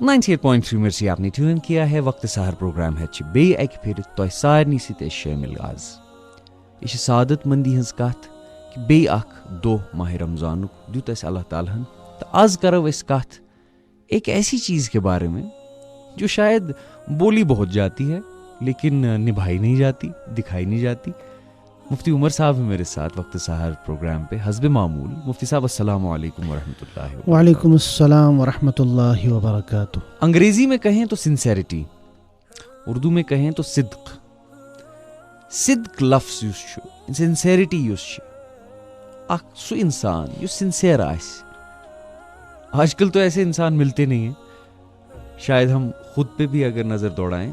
98.3 مرسی آپ نے ٹیون کیا ہے وقت سحر پروگرام ہے بیٚیہِ اکہِ پھِرِ تۄہہِ سارنٕے سۭتۍ أسۍ شٲمِل آز یہِ چھِ سعادت مندی ہٕنٛز کتھ کہِ بیٚیہِ اکھ دۄہ ماہ رمضانُک دیُت اَسہِ اللہ تعالیٰ ہن تہٕ آز کرو أسۍ کتھ ایک ایسی چیز کے بارے میں جو شاید بولی بہت جاتی ہے لیکن نبھائی نہیں جاتی دکھائی نہیں جاتی. مفتی عمر صاحب ہیں میرے ساتھ وقت سحر پروگرام پہ حسب معمول. مفتی صاحب السلام علیکم ورحمۃ اللہ وبرکاتہ. وعلیکم السلام ورحمۃ اللہ وبرکاتہ. انگریزی میں کہیں تو سنسیرٹی، اردو میں کہیں تو صدق. صدق لفظ یُس چھُ، سنسیرٹی یُس چھِ اکھ سُہ انسان یُس سنسیئر آسہِ. آج کل تو ایسے انسان ملتے نہیں ہیں. شاید ہم خود پہ بھی اگر نظر دوڑائیں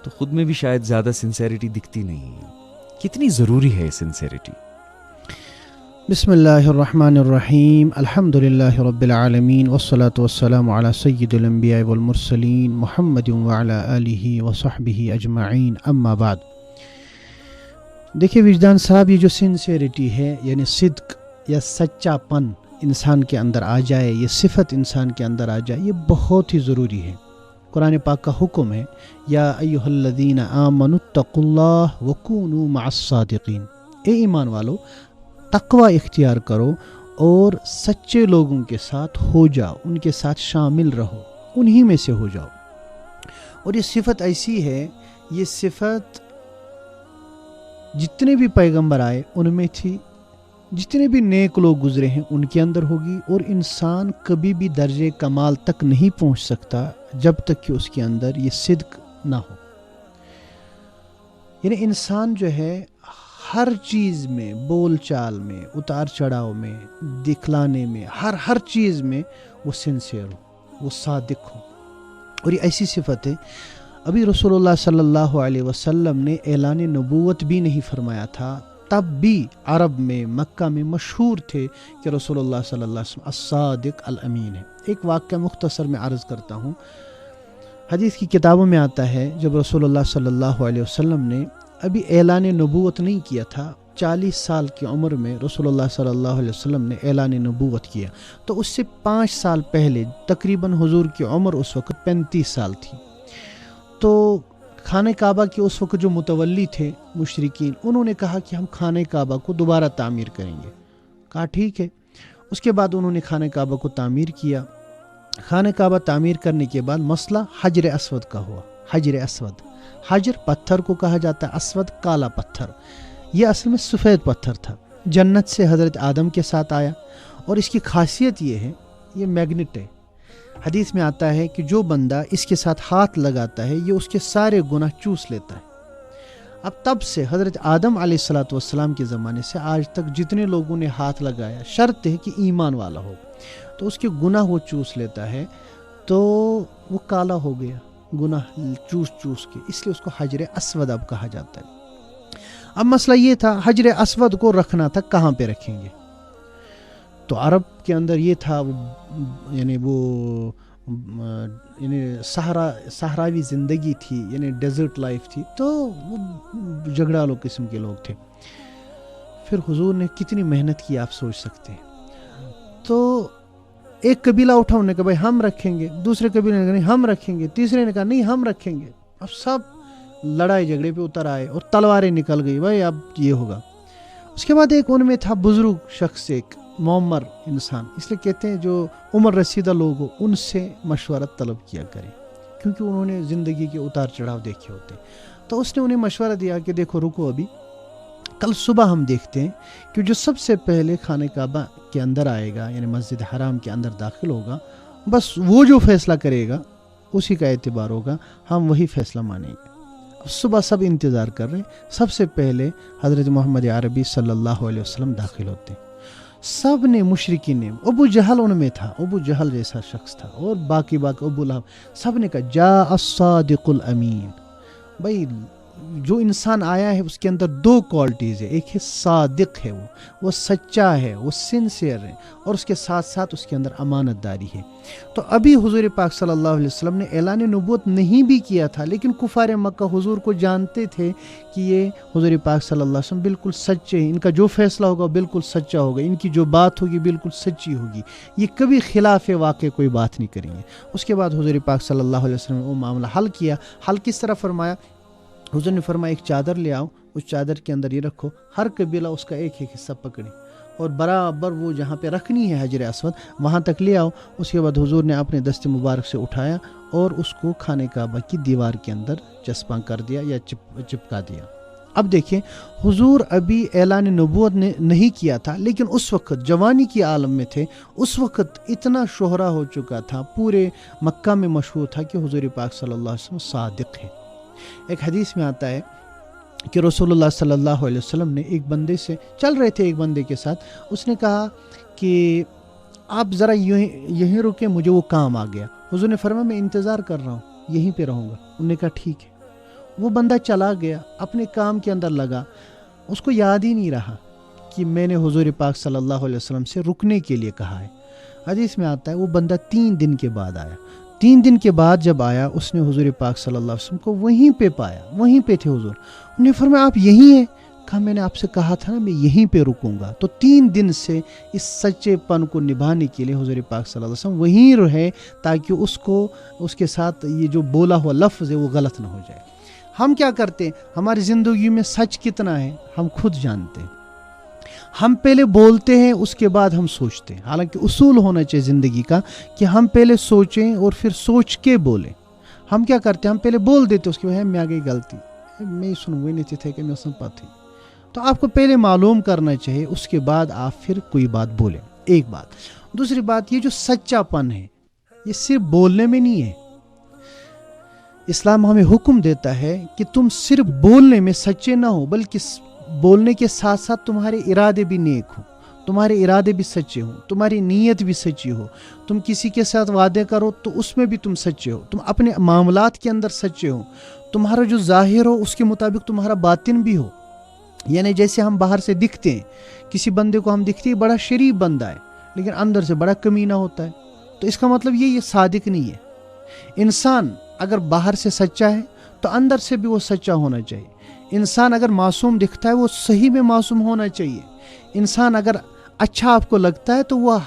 تو خود میں بھی شاید زیادہ سنسیرٹی دکھتی نہیں ہے. کتنی ضروری ہے سنسیرٹی؟ بسم اللہ الرحمن الرحیم. الحمد للہ رب العالمین والصلاة والسلام علی سید الانبیاء والمرسلین محمد وعلی آلہ وصحبہ اجمعین. اما بعد. دیکھیے وجدان صاحب، یہ جو سنسیرٹی ہے یعنی صدق یا سچا پن انسان کے اندر آ جائے، یہ صفت انسان کے اندر آ جائے، یہ بہت ہی ضروری ہے. قرآن پاک کا حکم ہے یا ایھا الذین آمنوا اتقوا اللہ وکونوا مع الصادقین. اے ایمان والو، تقوی اختیار کرو اور سچے لوگوں کے ساتھ ہو جاؤ، ان کے ساتھ شامل رہو، انہی میں سے ہو جاؤ. اور یہ صفت ایسی ہے، یہ صفت جتنے بھی پیغمبر آئے ان میں تھی، جتنے بھی نیک لوگ گزرے ہیں ان کے اندر ہوگی. اور انسان کبھی بھی درجے کمال تک نہیں پہنچ سکتا جب تک کہ اس کے اندر یہ صدق نہ ہو. یعنی انسان جو ہے ہر چیز میں، بول چال میں، اتار چڑھاؤ میں، دکھلانے میں، ہر چیز میں وہ سنسیئر ہو، وہ صادق ہو. اور یہ ایسی صفت ہے، ابھی رسول اللہ صلی اللہ علیہ وسلم نے اعلان نبوت بھی نہیں فرمایا تھا، تب بھی عرب میں، مکہ میں مشہور تھے کہ رسول اللہ صلی اللہ علیہ وسلم الصادق الامین ہے. ایک واقعہ مختصر میں عرض کرتا ہوں. حدیث کی کتابوں میں آتا ہے جب رسول اللہ صلی اللہ علیہ وسلم نے ابھی اعلان نبوت نہیں کیا تھا، 40 سال کی عمر میں رسول اللہ صلی اللہ علیہ وسلم نے اعلان نبوت کیا. تو اس سے 5 سال پہلے تقریباً حضور کی عمر اس وقت 35 سال تھی. تو خانہ کعبہ کے اس وقت جو متولی تھے مشرکین، انہوں نے کہا کہ ہم خانہ کعبہ کو دوبارہ تعمیر کریں گے. کہا ٹھیک ہے. اس کے بعد انہوں نے خانہ کعبہ کو تعمیر کیا. خانہ کعبہ تعمیر کرنے کے بعد مسئلہ حجر اسود کا ہوا. حجر اسود، حجر پتھر کو کہا جاتا ہے، اسود کالا پتھر. یہ اصل میں سفید پتھر تھا، جنت سے حضرت آدم کے ساتھ آیا. اور اس کی خاصیت یہ ہے، یہ میگنیٹ ہے. حدیث میں آتا ہے کہ جو بندہ اس کے ساتھ ہاتھ لگاتا ہے یہ اس کے سارے گناہ چوس لیتا ہے. اب تب سے حضرت آدم علیہ الصلوۃ والسلام کے زمانے سے آج تک جتنے لوگوں نے ہاتھ لگایا، شرط ہے کہ ایمان والا ہو، تو اس کے گناہ وہ چوس لیتا ہے، تو وہ کالا ہو گیا گناہ چوس کے. اس لیے اس کو حجر اسود اب کہا جاتا ہے. اب مسئلہ یہ تھا، حجر اسود کو رکھنا تھا، کہاں پہ رکھیں گے؟ تو عرب کے اندر یہ تھا، یعنی صحراوی زندگی تھی، یعنی ڈیزرٹ لائف تھی، تو وہ جھگڑالو قسم کے لوگ تھے. پھر حضور نے کتنی محنت کی آپ سوچ سکتے ہیں. تو ایک قبیلہ اٹھا، انہوں نے کہا بھائی ہم رکھیں گے، دوسرے قبیلے نے کہا نہیں ہم رکھیں گے، تیسرے نے کہا نہیں ہم رکھیں گے. اب سب لڑائی جھگڑے پہ اتر آئے اور تلواریں نکل گئی، بھائی اب یہ ہوگا. اس کے بعد ایک ان میں تھا بزرگ شخص، ایک معمر انسان، اس لیے کہتے ہیں جو عمر رسیدہ لوگ ہو ان سے مشورت طلب کیا کریں، کیونکہ انہوں نے زندگی کے اتار چڑھاؤ دیکھے ہوتے. تو اس نے انہیں مشورہ دیا کہ دیکھو رکو، ابھی کل صبح ہم دیکھتے ہیں کہ جو سب سے پہلے خانہ کعبہ کے اندر آئے گا، یعنی مسجد حرام کے اندر داخل ہوگا، بس وہ جو فیصلہ کرے گا اسی کا اعتبار ہوگا، ہم وہی فیصلہ مانیں گے. اب صبح سب انتظار کر رہے ہیں، سب سے پہلے حضرت محمد عربی صلی اللہ علیہ وسلم داخل ہوتے ہیں. سب نے، مشرکین نے، ابو جہل ان میں تھا، ابو جہل جیسا شخص تھا، اور باقی ابو لہب، سب نے کہا جاء الصادق الامین. بھائی جو انسان آیا ہے اس کے اندر دو کوالٹیز ہے. ایک ہے صادق ہے, وہ سچا ہے, وہ سنسیئر ہے, اور اس کے ساتھ ساتھ اس کے اندر امانت داری ہے. تو ابھی حضور پاک صلی اللہ علیہ وسلم نے اعلان نبوت نہیں بھی کیا تھا, لیکن کفار مکہ حضور کو جانتے تھے کہ یہ حضور پاک صلی اللہ علیہ وسلم بالکل سچے ہیں, ان کا جو فیصلہ ہوگا بالکل سچا ہوگا, ان کی جو بات ہوگی بالکل سچی ہوگی, یہ کبھی خلاف واقع کوئی بات نہیں کریں گے. اس کے بعد حضور پاک صلی اللہ علیہ وسلم نے وہ معاملہ حل کیا. حل کس طرح فرمایا؟ حضور نے فرمایا ایک چادر لے آؤ, اس چادر کے اندر یہ رکھو, ہر قبیلہ اس کا ایک ایک حصہ پکڑے اور برابر وہ جہاں پہ رکھنی ہے حجر اسود وہاں تک لے آؤ. اس کے بعد حضور نے اپنے دست مبارک سے اٹھایا اور اس کو خانہ کعبہ کی دیوار کے اندر چسپاں کر دیا یا چپکا دیا. اب دیکھیں, حضور ابھی اعلان نبوت نے نہیں کیا تھا, لیکن اس وقت جوانی کی عالم میں تھے. اس وقت اتنا شہرہ ہو چکا تھا, پورے مکہ میں مشہور تھا کہ حضور پاک صلی اللہ علیہ وسلم صادق ہے. ایک حدیث میں آتا ہے کہ رسول اللہ صلی اللہ علیہ وسلم نے ایک بندے سے, چل رہے تھے ایک بندے کے ساتھ, اس نے کہا کہ آپ ذرا یہیں رکیں, مجھے وہ کام آ گیا. حضور نے فرمایا میں انتظار کر رہا ہوں, یہیں پہ رہوں گا. انہوں نے کہا ٹھیک ہے. وہ بندہ چلا گیا, اپنے کام کے اندر لگا. اس کو یاد ہی نہیں رہا کہ میں نے حضور پاک صلی اللہ علیہ وسلم سے رکنے کے لیے کہا ہے. حدیث میں آتا ہے وہ بندہ 3 دن کے بعد آیا. 3 دن کے بعد جب آیا, اس نے حضور پاک صلی اللہ علیہ وسلم کو وہیں پہ پایا, وہیں پہ تھے حضور. انہوں نے فرمایا آپ یہیں ہیں؟ کہا میں نے آپ سے کہا تھا نا میں یہیں پہ رکوں گا. تو 3 دن سے اس سچے پن کو نبھانے کے لیے حضور پاک صلی اللہ علیہ وسلم وہیں رہے, تاکہ اس کے ساتھ یہ جو بولا ہوا لفظ ہے وہ غلط نہ ہو جائے. ہم کیا کرتے ہیں, ہماری زندگی میں سچ کتنا ہے ہم خود جانتے ہیں. ہم پہلے بولتے ہیں, اس کے بعد ہم سوچتے ہیں. حالانکہ اصول ہونا چاہیے زندگی کا کہ ہم پہلے سوچیں اور پھر سوچ کے بولیں. ہم کیا کرتے ہیں, ہم پہلے بول دیتے, اس کے بعد میں آ گئی غلطی, میں سنوئی نہیں تھے کہ میں سن پاتی. تو آپ کو پہلے معلوم کرنا چاہیے, اس کے بعد آپ پھر کوئی بات بولیں. ایک بات. دوسری بات, یہ جو سچا پن ہے یہ صرف بولنے میں نہیں ہے. اسلام ہمیں حکم دیتا ہے کہ تم صرف بولنے میں سچے نہ ہو, بلکہ بولنے کے ساتھ ساتھ تمہارے ارادے بھی نیک ہوں, تمہارے ارادے بھی سچے ہوں, تمہاری نیت بھی سچی ہو. تم کسی کے ساتھ وعدے کرو تو اس میں بھی تم سچے ہو, تم اپنے معاملات کے اندر سچے ہو, تمہارا جو ظاہر ہو اس کے مطابق تمہارا باطن بھی ہو. یعنی جیسے ہم باہر سے دکھتے ہیں, کسی بندے کو ہم دکھتے ہیں بڑا شریف بندہ ہے, لیکن اندر سے بڑا کمینہ ہوتا ہے, تو اس کا مطلب یہ صادق نہیں ہے. انسان اگر باہر سے سچا ہے تو اندر سے بھی وہ سچا ہونا چاہیے. انسان اگر معصوم دکھتا ہے وہ صحیح میں معصوم ہونا چاہیے. انسان اگر اچھا آپ کو لگتا ہے تو وہ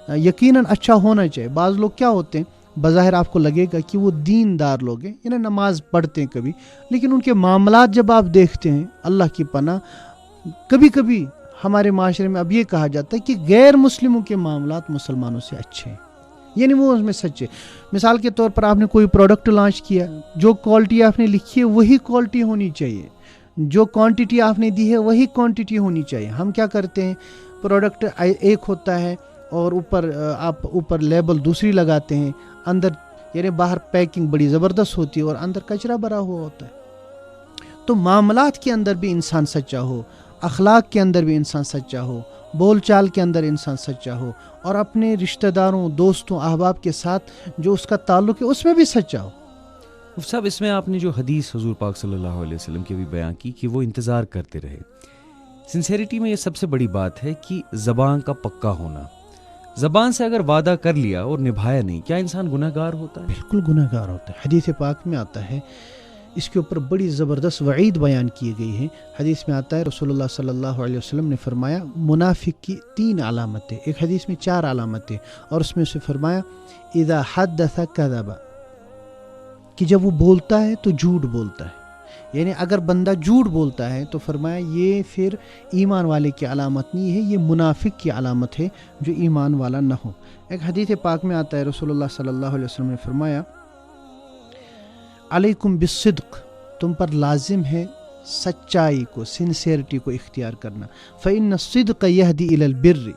یقیناً اچھا ہونا چاہیے. بعض لوگ کیا ہوتے ہیں, بظاہر آپ کو لگے گا کہ وہ دیندار لوگ ہیں, یعنی نماز پڑھتے ہیں کبھی, لیکن ان کے معاملات جب آپ دیکھتے ہیں, اللہ کی پناہ, کبھی کبھی ہمارے معاشرے میں اب یہ کہا جاتا ہے کہ غیر مسلموں کے معاملات مسلمانوں سے اچھے ہیں, یعنی وہ اس میں سچے. مثال کے طور پر آپ نے کوئی پروڈکٹ لانچ کیا, جو کوالٹی آپ نے لکھی ہے وہی کوالٹی ہونی چاہیے, جو کوانٹٹی آپ نے دی ہے وہی کوانٹٹی ہونی چاہیے. ہم کیا کرتے ہیں, پروڈکٹ ایک ہوتا ہے اور اوپر لیبل دوسری لگاتے ہیں, اندر یعنی باہر پیکنگ بڑی زبردست ہوتی ہے اور اندر کچرا بھرا ہوا ہوتا ہے. تو معاملات کے اندر بھی انسان سچا ہو, اخلاق کے اندر بھی انسان سچا ہو, بول چال کے اندر انسان سچا ہو, اور اپنے رشتہ داروں, دوستوں, احباب کے ساتھ جو اس کا تعلق ہے اس میں بھی سچا ہو. مفتی صاحب, اس میں آپ نے جو حدیث حضور پاک صلی اللہ علیہ وسلم کی بھی بیان کی کہ وہ انتظار کرتے رہے, سنسیریٹی میں یہ سب سے بڑی بات ہے کہ زبان کا پکا ہونا. زبان سے اگر وعدہ کر لیا اور نبھایا نہیں, کیا انسان گناہ گار ہوتا ہے؟ بالکل گناہ گار ہوتا ہے. حدیث پاک میں آتا ہے, اس کے اوپر بڑی زبردست وعید بیان کی گئی ہے. حدیث میں آتا ہے رسول اللہ صلی اللہ علیہ وسلم نے فرمایا منافق کی 3 علامتیں, ایک حدیث میں 4 علامتیں, اور اس میں سے فرمایا اذا حدث کذب, کہ جب وہ بولتا ہے تو جھوٹ بولتا ہے. یعنی اگر بندہ جھوٹ بولتا ہے تو فرمایا یہ پھر ایمان والے کی علامت نہیں ہے, یہ منافق کی علامت ہے جو ایمان والا نہ ہو. ایک حدیث پاک میں آتا ہے رسول اللہ صلی اللہ علیہ وسلم نے فرمایا علیکم بالصدق, تم پر لازم ہے سچائی کو, سنسیئرٹی کو اختیار کرنا. فإن الصدق يهدي إلى البر,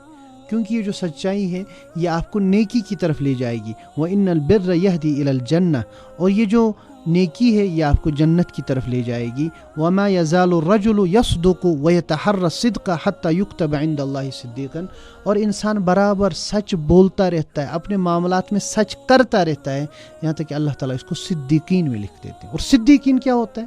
کیونکہ یہ جو سچائی ہے یہ آپ کو نیکی کی طرف لے جائے گی. وإن البر يهدي إلى الجنة, اور یہ جو نیکی ہے یہ آپ کو جنت کی طرف لے جائے گی. وما يزال الرجل يصدق ويتحرى الصدق حتى يكتب عند الله صديقا, اور انسان برابر سچ بولتا رہتا ہے, اپنے معاملات میں سچ کرتا رہتا ہے, یہاں تک کہ اللہ تعالیٰ اس کو صدیقین میں لکھ دیتے ہیں. اور صدیقین کیا ہوتا ہے؟